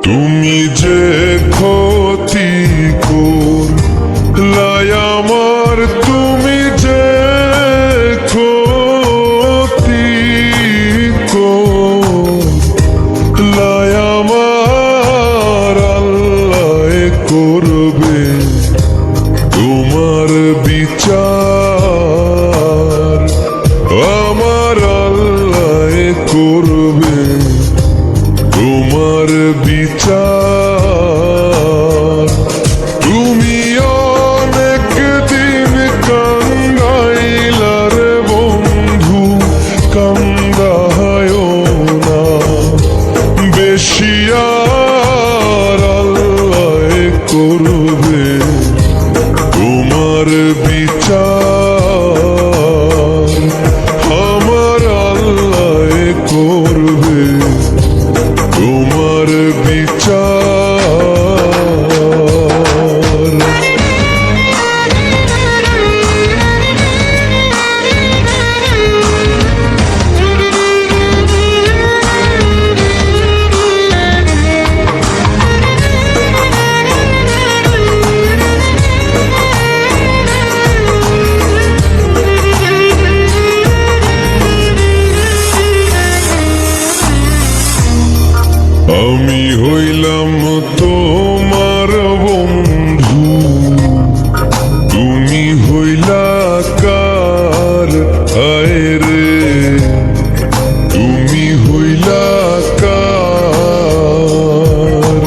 তুমি যে ক্ষতি করলাই আমার, তুমি যে ক্ষতি করলাই আমার, আল্লাহ করবে তোমার বিচার, আমার আল্লাহ করবে তোমার বিচার। তুমি অনেক দিন কান্দাইলার বন্ধু, কান্দায় না বেশি, আর আল্লাহ করবে তোমার বিচার, আমার আল্লাহ করবে তোমার বিচার। আমি হইলাম তোমার বন্ধু, তুমি হইলা কার, হায় রে তুমি হইলা কার।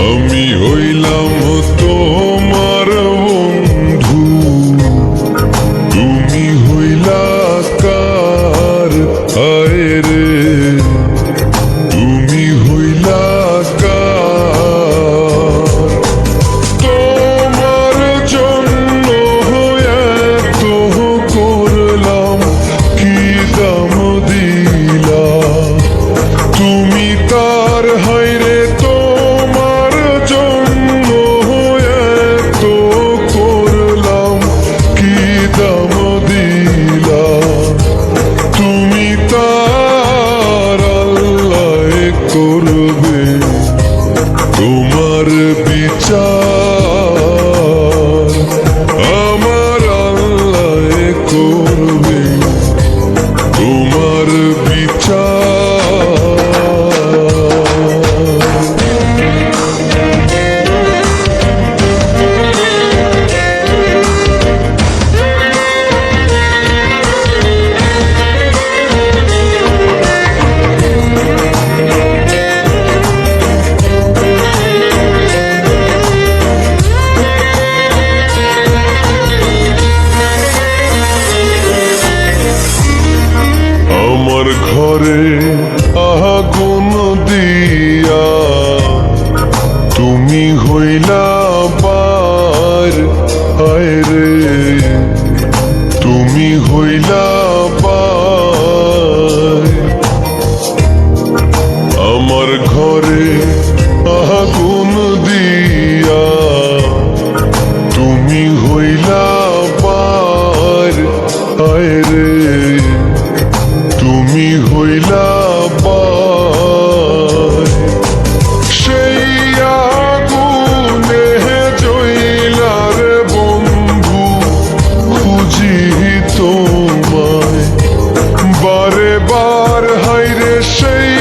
আমি হইলাম তোমার বন্ধু, তুমি হইলা কার, হায় রে তুমি হইলা কার। তোমার জন্য এত করলাম, কি দাম দিলা তুমি তার, হায়রে তোমার জন্য এত করলাম, কি দাম দিলা তুমি তার, আল্লাহ করবে তোমার বিচার, আমার আল্লাহ করবে তোমার বিচার। আমার ঘরে আগুন দিয়া তুমি হইলা পার, হায় রে তুমি হইলা পার। আমার ঘরে আগুন দিয়া তুমি হইলা পার, হায় রে তুমি হইলা পার। সেই আগুনে জইলার বন্ধু, খুঁজি তোমায় বারে বার, হায়রে সেই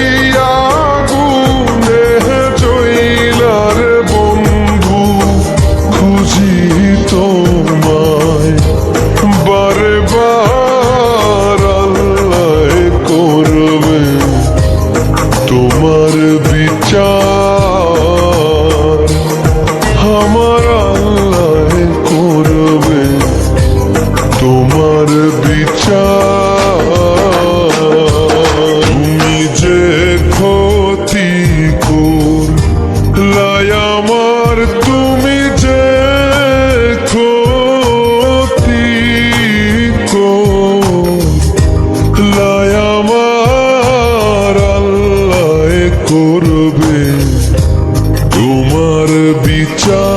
আগুনে জইলার বন্ধু, খুঁজি তোমায় বারে বার, আল্লাহ করবে তোমার বিচার, আমার আল্লাহ করবে তোমার বিচার। তুমি যে ক্ষতি করলাই আমার, তুমি যে ক্ষতি করলাই আমার, আল্লাহ করবে তোমার বিচার।